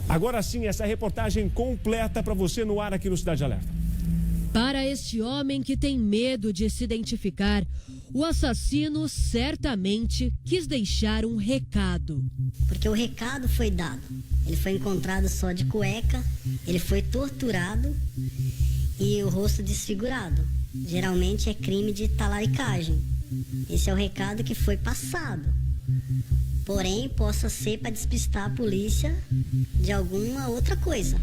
Agora sim, essa reportagem completa para você no ar aqui no Cidade Alerta. Para este homem que tem medo de se identificar, o assassino certamente quis deixar um recado. Porque o recado foi dado. Ele foi encontrado só de cueca, ele foi torturado e o rosto desfigurado. Geralmente é crime de talaricagem. Esse é o recado que foi passado. Porém, possa ser para despistar a polícia de alguma outra coisa.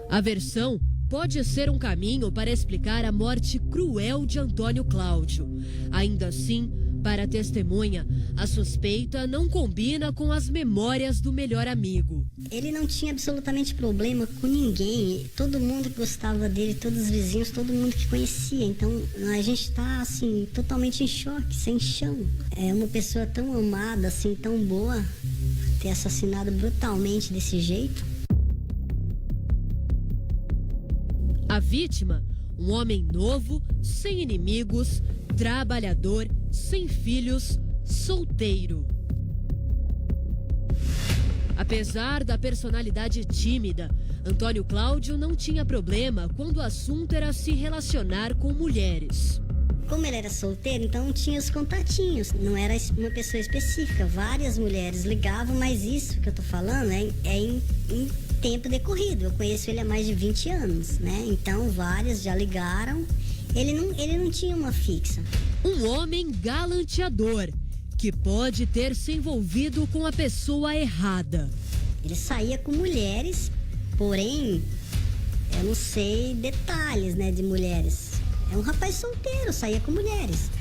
A versão pode ser um caminho para explicar a morte cruel de Antônio Cláudio. Ainda assim, para a testemunha, a suspeita não combina com as memórias do melhor amigo. Ele não tinha absolutamente problema com ninguém. Todo mundo que gostava dele, todos os vizinhos, todo mundo que conhecia. Então, a gente está, assim, totalmente em choque, sem chão. É uma pessoa tão amada, assim, tão boa, ter assassinado brutalmente desse jeito. A vítima, um homem novo, sem inimigos, trabalhador, sem filhos, solteiro. Apesar da personalidade tímida, Antônio Cláudio não tinha problema quando o assunto era se relacionar com mulheres. Como ele era solteiro, então tinha os contatinhos, não era uma pessoa específica. Várias mulheres ligavam, mas isso que eu tô falando é em tempo decorrido. Eu conheço ele há mais de 20 anos, né? Então várias já ligaram. Ele não tinha uma fixa. Um homem galanteador, que pode ter se envolvido com a pessoa errada. Ele saía com mulheres, porém, eu não sei detalhes, né, de mulheres. É um rapaz solteiro, saía com mulheres.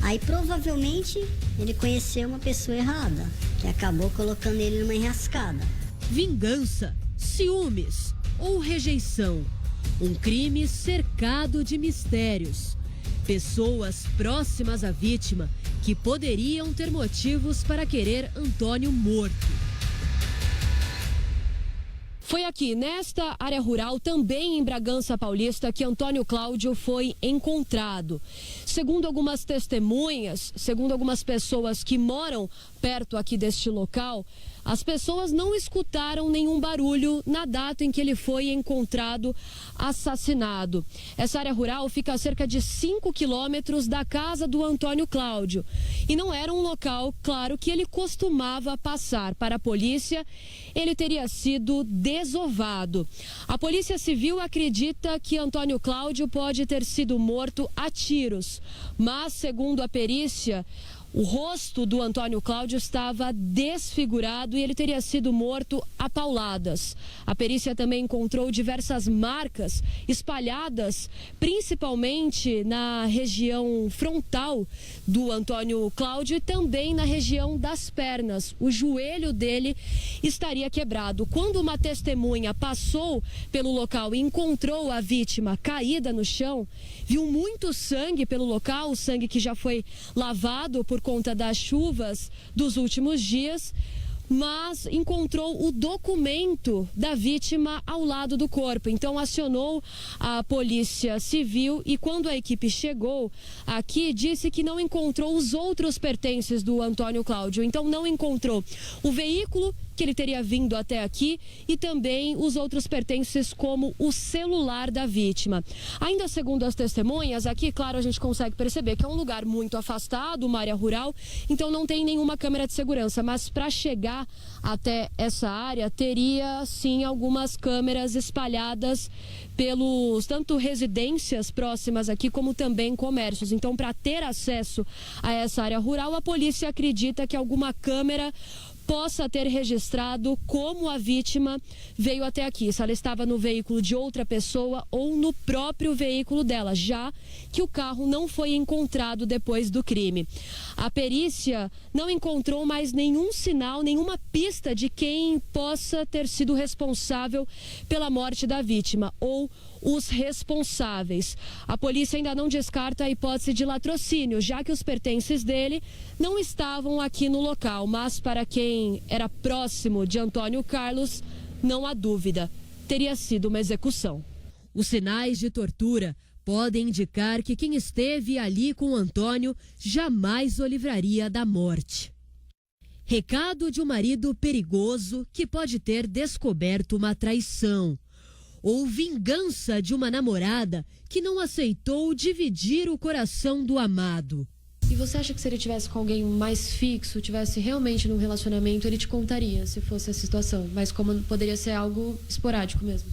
Aí provavelmente ele conheceu uma pessoa errada, que acabou colocando ele numa enrascada. Vingança, ciúmes ou rejeição. Um crime cercado de mistérios. Pessoas próximas à vítima que poderiam ter motivos para querer Antônio morto. Foi aqui, nesta área rural, também em Bragança Paulista, que Antônio Cláudio foi encontrado. Segundo algumas testemunhas, segundo algumas pessoas que moram perto aqui deste local, as pessoas não escutaram nenhum barulho na data em que ele foi encontrado assassinado. Essa área rural fica a cerca de 5 quilômetros da casa do Antônio Cláudio. E não era um local, claro, que ele costumava passar. Para a polícia, ele teria sido desovado. A Polícia Civil acredita que Antônio Cláudio pode ter sido morto a tiros. Mas, segundo a perícia, o rosto do Antônio Cláudio estava desfigurado e ele teria sido morto a pauladas. A perícia também encontrou diversas marcas espalhadas, principalmente na região frontal do Antônio Cláudio e também na região das pernas. O joelho dele estaria quebrado. Quando uma testemunha passou pelo local e encontrou a vítima caída no chão, viu muito sangue pelo local, o sangue que já foi lavado por conta das chuvas dos últimos dias, mas encontrou o documento da vítima ao lado do corpo. Então acionou a Polícia Civil e quando a equipe chegou aqui, disse que não encontrou os outros pertences do Antônio Cláudio. Então não encontrou o veículo que ele teria vindo até aqui e também os outros pertences como o celular da vítima. Ainda segundo as testemunhas, aqui, claro, a gente consegue perceber que é um lugar muito afastado, uma área rural, então não tem nenhuma câmera de segurança, mas para chegar até essa área teria sim algumas câmeras espalhadas pelos tanto residências próximas aqui como também comércios. Então, para ter acesso a essa área rural, a polícia acredita que alguma câmera possa ter registrado como a vítima veio até aqui, se ela estava no veículo de outra pessoa ou no próprio veículo dela, já que o carro não foi encontrado depois do crime. A perícia não encontrou mais nenhum sinal, nenhuma pista de quem possa ter sido responsável pela morte da vítima ou os responsáveis. A polícia ainda não descarta a hipótese de latrocínio, já que os pertences dele não estavam aqui no local, mas para quem era próximo de Antônio Carlos, não há dúvida, teria sido uma execução. Os sinais de tortura podem indicar que quem esteve ali com Antônio jamais o livraria da morte. Recado de um marido perigoso que pode ter descoberto uma traição. Ou vingança de uma namorada que não aceitou dividir o coração do amado. E você acha que se ele tivesse com alguém mais fixo, tivesse realmente num relacionamento, ele te contaria se fosse a situação? Mas como poderia ser algo esporádico mesmo?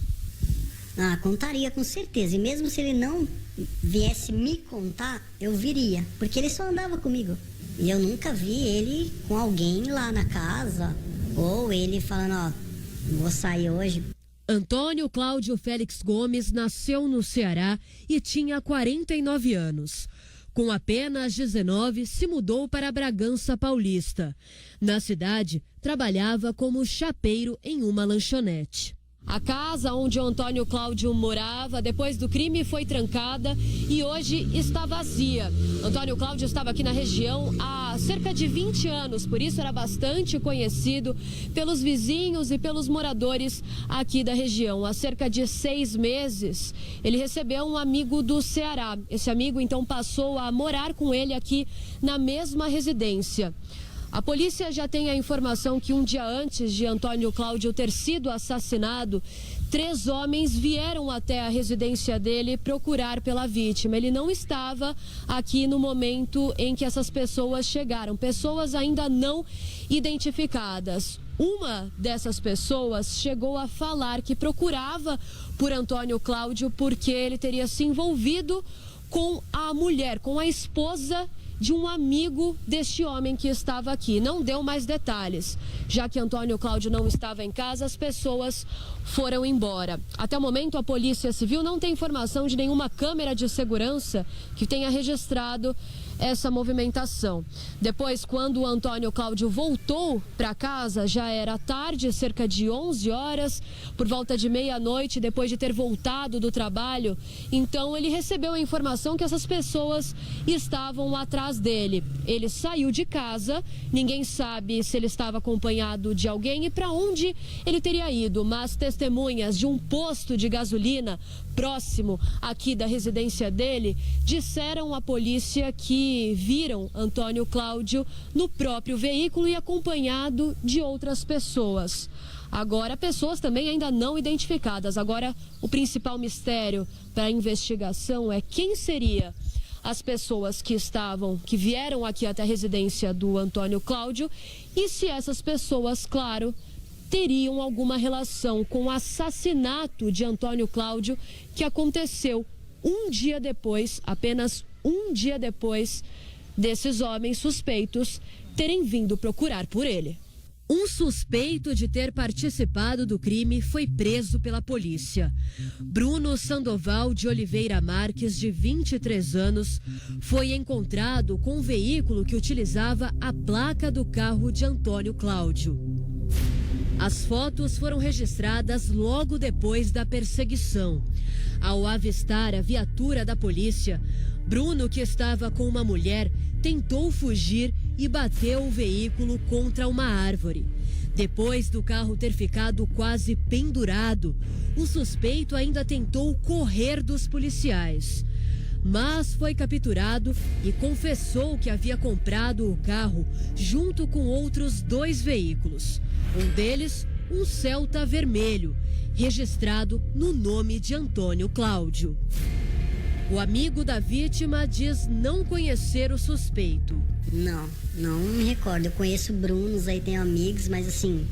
Ah, contaria com certeza. E mesmo se ele não viesse me contar, eu viria. Porque ele só andava comigo. E eu nunca vi ele com alguém lá na casa. Ou ele falando, ó, vou sair hoje. Antônio Cláudio Félix Gomes nasceu no Ceará e tinha 49 anos. Com apenas 19, se mudou para Bragança Paulista. Na cidade, trabalhava como chapeiro em uma lanchonete. A casa onde o Antônio Cláudio morava, depois do crime, foi trancada e hoje está vazia. Antônio Cláudio estava aqui na região há cerca de 20 anos, por isso era bastante conhecido pelos vizinhos e pelos moradores aqui da região. Há cerca de 6 meses, ele recebeu um amigo do Ceará. Esse amigo, então, passou a morar com ele aqui na mesma residência. A polícia já tem a informação que um dia antes de Antônio Cláudio ter sido assassinado, 3 homens vieram até a residência dele procurar pela vítima. Ele não estava aqui no momento em que essas pessoas chegaram, pessoas ainda não identificadas. Uma dessas pessoas chegou a falar que procurava por Antônio Cláudio porque ele teria se envolvido com a mulher, com a esposa de um amigo deste homem que estava aqui. Não deu mais detalhes. Já que Antônio Cláudio não estava em casa, as pessoas foram embora. Até o momento, a Polícia Civil não tem informação de nenhuma câmera de segurança que tenha registrado essa movimentação. Depois, quando o Antônio Cláudio voltou para casa, já era tarde, cerca de 11 horas, por volta de meia-noite, depois de ter voltado do trabalho. Então, ele recebeu a informação que essas pessoas estavam atrás dele. Ele saiu de casa, ninguém sabe se ele estava acompanhado de alguém e para onde ele teria ido, mas testemunhas de um posto de gasolina próximo aqui da residência dele disseram à polícia que viram Antônio Cláudio no próprio veículo e acompanhado de outras pessoas. Agora, pessoas também ainda não identificadas. Agora, o principal mistério para a investigação é quem seria as pessoas que vieram aqui até a residência do Antônio Cláudio e se essas pessoas, claro, teriam alguma relação com o assassinato de Antônio Cláudio, que aconteceu um dia depois, apenas um dia depois, desses homens suspeitos terem vindo procurar por ele. Um suspeito de ter participado do crime foi preso pela polícia. Bruno Sandoval de Oliveira Marques, de 23 anos, foi encontrado com um veículo que utilizava a placa do carro de Antônio Cláudio. As fotos foram registradas logo depois da perseguição. Ao avistar a viatura da polícia, Bruno, que estava com uma mulher, tentou fugir e bateu o veículo contra uma árvore. Depois do carro ter ficado quase pendurado, o suspeito ainda tentou correr dos policiais. Mas foi capturado e confessou que havia comprado o carro junto com outros 2 veículos. Um deles, um Celta vermelho, registrado no nome de Antônio Cláudio. O amigo da vítima diz não conhecer o suspeito. Não me recordo. Eu conheço Brunos, aí tenho amigos, mas assim,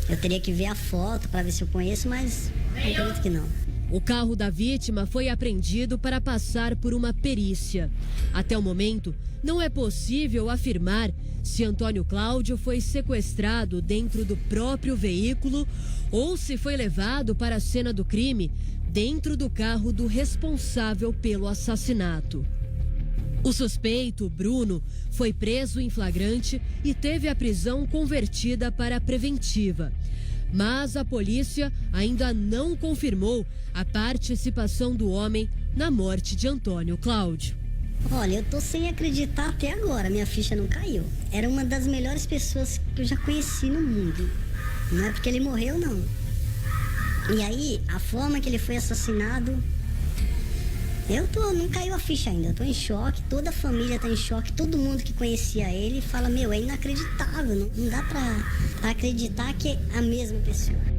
eu teria que ver a foto para ver se eu conheço, mas acredito que não. O carro da vítima foi apreendido para passar por uma perícia. Até o momento, não é possível afirmar se Antônio Cláudio foi sequestrado dentro do próprio veículo ou se foi levado para a cena do crime dentro do carro do responsável pelo assassinato. O suspeito, Bruno, foi preso em flagrante e teve a prisão convertida para preventiva. Mas a polícia ainda não confirmou a participação do homem na morte de Antônio Cláudio. Olha, eu tô sem acreditar até agora, minha ficha não caiu. Era uma das melhores pessoas que eu já conheci no mundo. Não é porque ele morreu, não. E aí, a forma que ele foi assassinado, Não caiu a ficha ainda, eu tô em choque, toda a família tá em choque, todo mundo que conhecia ele fala, é inacreditável, não dá pra acreditar que é a mesma pessoa.